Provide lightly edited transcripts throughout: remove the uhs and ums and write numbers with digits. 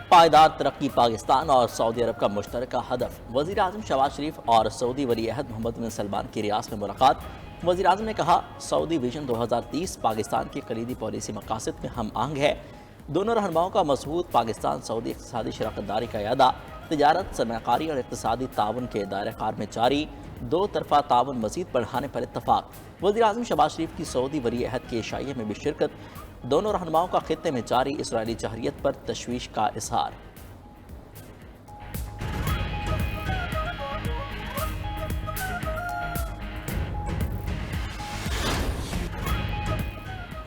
پائیدار ترقی پاکستان اور سعودی عرب کا مشترکہ ہدف۔ وزیر اعظم شہباز شریف اور سعودی ولی عہد محمد بن سلمان کی ریاض میں ملاقات۔ وزیر اعظم نے کہا، سعودی ویژن 2030 پاکستان کی کلیدی پالیسی مقاصد میں ہم آہنگ ہے۔ دونوں رہنماؤں کا مضبوط پاکستان سعودی اقتصادی شراکت داری کا اعادہ، تجارت، سرمایہ کاری اور اقتصادی تعاون کے دائرہ کار میں جاری، دو طرفہ تعاون مزید بڑھانے پر اتفاق۔ وزیر اعظم شہباز شریف کی سعودی ولی عہد کے عشائیے میں بھی شرکت۔ دونوں رہنماؤں کا خطے میں جاری اسرائیلی جارحیت پر تشویش کا اظہار۔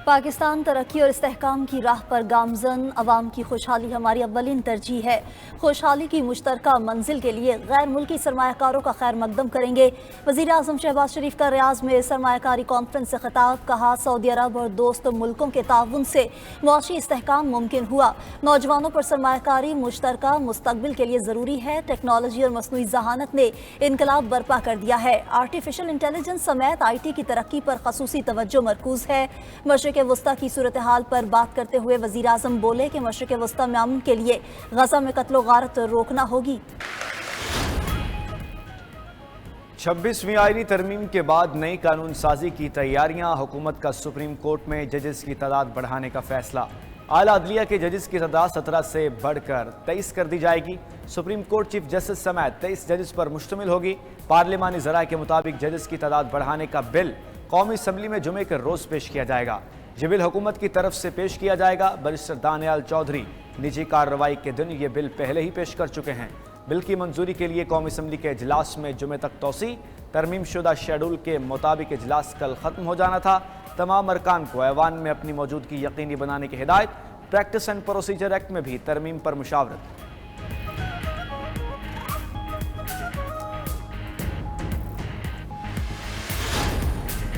پاکستان ترقی اور استحکام کی راہ پر گامزن، عوام کی خوشحالی ہماری اولین ترجیح ہے۔ خوشحالی کی مشترکہ منزل کے لیے غیر ملکی سرمایہ کاروں کا خیر مقدم کریں گے۔ وزیر اعظم شہباز شریف کا ریاض میں سرمایہ کاری کانفرنس سے خطاب، کہا سعودی عرب اور دوست ملکوں کے تعاون سے معاشی استحکام ممکن ہوا۔ نوجوانوں پر سرمایہ کاری مشترکہ مستقبل کے لیے ضروری ہے۔ ٹیکنالوجی اور مصنوعی ذہانت نے انقلاب برپا کر دیا ہے۔ آرٹیفیشل انٹیلیجنس سمیت IT کی ترقی پر خصوصی توجہ مرکوز ہے۔ مشرق وسطی کی صورتحال پر بات کرتے ہوئے وزیر اعظم بولے کہ مشرق وسطی میں امن کے لیے غزہ میں قتل و غارت روکنا ہوگی۔ 26ویں آئینی ترمیم کے بعد نئی قانون سازی کی تیاریاں، حکومت کا سپریم کورٹ میں ججز کی تعداد بڑھانے کا فیصلہ۔ اعلیٰ عدلیہ کے ججز کی تعداد 17 سے بڑھ کر 23 کر دی جائے گی۔ سپریم کورٹ چیف جسٹس سمیت 23 ججز پر مشتمل ہوگی۔ پارلیمانی ذرائع کے مطابق ججز کی تعداد بڑھانے کا بل قومی اسمبلی میں جمعے کے روز پیش کیا جائے گا۔ یہ بل حکومت کی طرف سے پیش کیا جائے گا۔ بیرسٹر دانیال چودھری نجی کارروائی کے دن یہ بل پہلے ہی پیش کر چکے ہیں۔ بل کی منظوری کے لیے قومی اسمبلی کے اجلاس میں جمعے تک توسیع۔ ترمیم شدہ شیڈول کے مطابق اجلاس کل ختم ہو جانا تھا۔ تمام ارکان کو ایوان میں اپنی موجودگی یقینی بنانے کی ہدایت۔ پریکٹس اینڈ پروسیجر ایکٹ میں بھی ترمیم پر مشاورت۔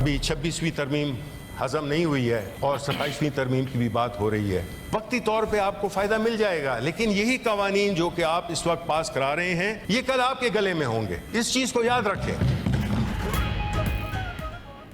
ابھی 26ویں ترمیم ہضم نہیں ہوئی ہے اور 27ویں ترمیم کی بھی بات ہو رہی ہے۔ وقتی طور پہ آپ کو فائدہ مل جائے گا، لیکن یہی قوانین جو کہ آپ اس وقت پاس کرا رہے ہیں یہ کل آپ کے گلے میں ہوں گے۔ اس چیز کو یاد رکھیں۔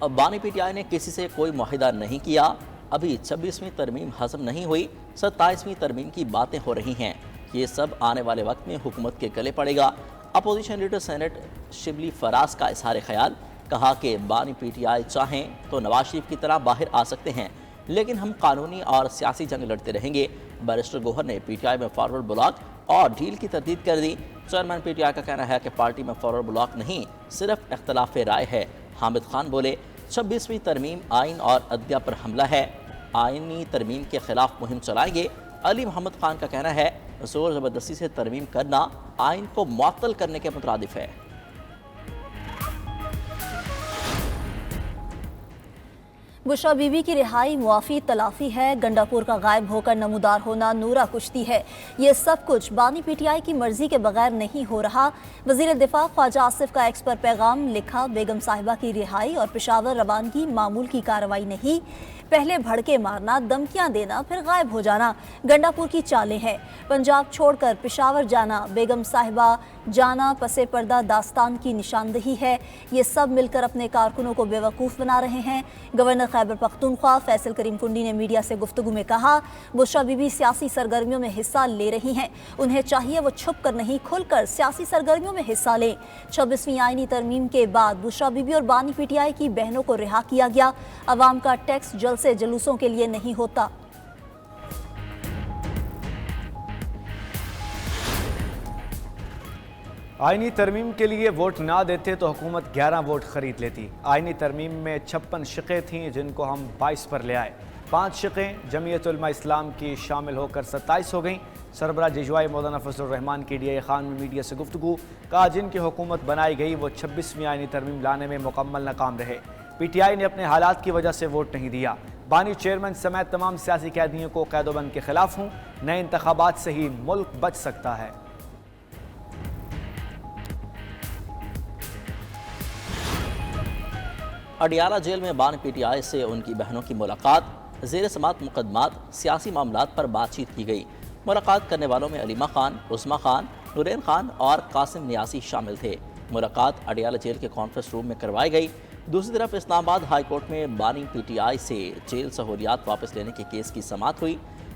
اب بانی PTI نے کسی سے کوئی معاہدہ نہیں کیا۔ ابھی 26ویں ترمیم ہضم نہیں ہوئی، 27ویں ترمیم کی باتیں ہو رہی ہیں۔ یہ سب آنے والے وقت میں حکومت کے گلے پڑے گا۔ Opposition leader Saint Shibli Faraz کا اظہار خیال، کہا کہ بانی PTI چاہیں تو نواز شریف کی طرح باہر آ سکتے ہیں، لیکن ہم قانونی اور سیاسی جنگ لڑتے رہیں گے۔ بیرسٹر گوہر نے PTI میں فارورڈ بلاک اور ڈھیل کی تردید کر دی۔ چیئرمین PTI کا کہنا ہے کہ پارٹی میں فارورڈ بلاک نہیں، صرف اختلاف رائے ہے۔ حامد خان بولے، 26ویں ترمیم آئین اور عدلیہ پر حملہ ہے، آئینی ترمیم کے خلاف مہم چلائیں گے۔ علی محمد خان کا کہنا ہے، زور زبردستی سے ترمیم کرنا آئین کو معطل کرنے کے مترادف ہے۔ بشرا بی بی کی رہائی معافی تلافی ہے، گنڈاپور کا غائب ہو کر نمودار ہونا نورا کشتی ہے۔ یہ سب کچھ بانی PTI کی مرضی کے بغیر نہیں ہو رہا۔ وزیر دفاع خواجہ آصف کا ایکس پر پیغام، لکھا بیگم صاحبہ کی رہائی اور پشاور روانگی معمول کی کارروائی نہیں، پہلے بھڑکے مارنا، دھمکیاں دینا، پھر غائب ہو جانا گنڈاپور کی چالیں ہیں۔ پنجاب چھوڑ کر پشاور جانا، بیگم صاحبہ جانا پس پردہ داستان کی نشاندہی ہے۔ یہ سب مل کر اپنے کارکنوں کو بیوقوف بنا رہے ہیں۔ گورنر خیبر پختونخوا فیصل کریم کنڈی نے میڈیا سے گفتگو میں کہا، بشرا بی بی سیاسی سرگرمیوں میں حصہ لے رہی ہیں، انہیں چاہیے وہ چھپ کر نہیں کھل کر سیاسی سرگرمیوں میں حصہ لیں۔ 26ویں آئینی ترمیم کے بعد بشرا بی بی اور بانی PTI کی بہنوں کو رہا کیا گیا۔ عوام کا ٹیکس جلسے جلوسوں کے لیے نہیں ہوتا۔ آئینی ترمیم کے لیے ووٹ نہ دیتے تو حکومت 11 ووٹ خرید لیتی۔ آئینی ترمیم میں 56 شقیں تھیں جن کو ہم 22 پر لے آئے۔ 5 شقیں جمعیت علماء اسلام کی شامل ہو کر 27 ہو گئیں۔ سربراہ ججوائی مولانا فضل الرحمان کی DI خان میں میڈیا سے گفتگو، کہا جن کی حکومت بنائی گئی وہ 26ویں آئینی ترمیم لانے میں مکمل ناکام رہے۔ PTI نے اپنے حالات کی وجہ سے ووٹ نہیں دیا۔ بانی چیئرمین سمیت تمام سیاسی قیدیوں کو قید و بند کے خلاف ہوں، نئے انتخابات سے ہی ملک بچ سکتا ہے۔ اڈیالہ جیل میں بانی PTI سے ان کی بہنوں کی ملاقات، زیر سماعت مقدمات، سیاسی معاملات پر بات چیت کی گئی۔ ملاقات کرنے والوں میں علیمہ خان، عظمیٰ خان، نورین خان اور قاسم نیاسی شامل تھے۔ ملاقات اڈیالہ جیل کے کانفرنس روم میں کروائی گئی۔ دوسری طرف اسلام آباد ہائی کورٹ میں بانی PTI سے جیل سہولیات واپس لینے کے کیس کی سماعت ہوئی۔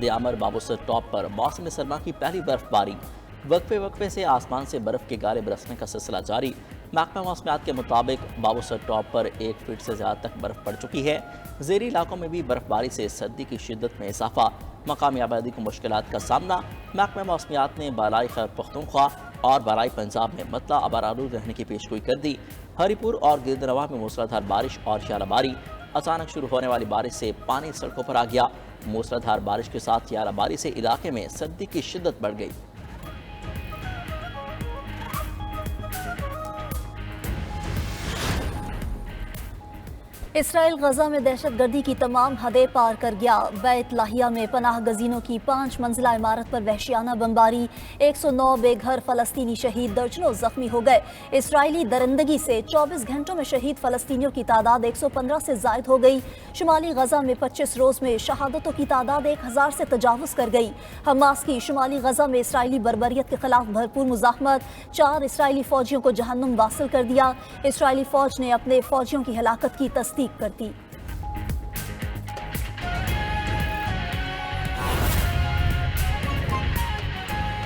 دیامر بابوسر ٹاپ پر موسم سرما کی پہلی برف باری، وقفے سے آسمان سے برف کے گارے برسنے کا سلسلہ جاری۔ محکمہ موسمیات کے مطابق بابوسر ٹاپ پر 1 فٹ سے زیادہ تک برف پڑ چکی ہے۔ زیریں علاقوں میں بھی برف باری سے سردی کی شدت میں اضافہ، مقامی آبادی کو مشکلات کا سامنا۔ محکمہ موسمیات نے بالائی خیبر پختونخوا اور بالائی پنجاب میں مطلع ابرآلود رہنے کی پیشگوئی کر دی۔ ہری پور اور گردنواہ میں موسلادھار بارش اور ژالہ باری، اچانک شروع ہونے والی بارش سے پانی سڑکوں پر آ گیا۔ موسلادھار بارش کے ساتھ ژالہ باری سے علاقے میں سردی کی شدت بڑھ گئی۔ اسرائیل غزہ میں دہشت گردی کی تمام حدیں پار کر گیا۔ بیت لاہیہ میں پناہ گزینوں کی 5 منزلہ عمارت پر وحشیانہ بمباری، 109 بے گھر فلسطینی شہید، درجنوں زخمی ہو گئے۔ اسرائیلی درندگی سے 24 گھنٹوں میں شہید فلسطینیوں کی تعداد 115 سے زائد ہو گئی۔ شمالی غزہ میں 25 روز میں شہادتوں کی تعداد 1000 سے تجاوز کر گئی۔ حماس کی شمالی غزہ میں اسرائیلی بربریت کے خلاف بھرپور مزاحمت، 4 اسرائیلی فوجیوں کو جہنم واصل کر دیا۔ اسرائیلی فوج نے اپنے فوجیوں کی ہلاکت کی تصدیق کر دی۔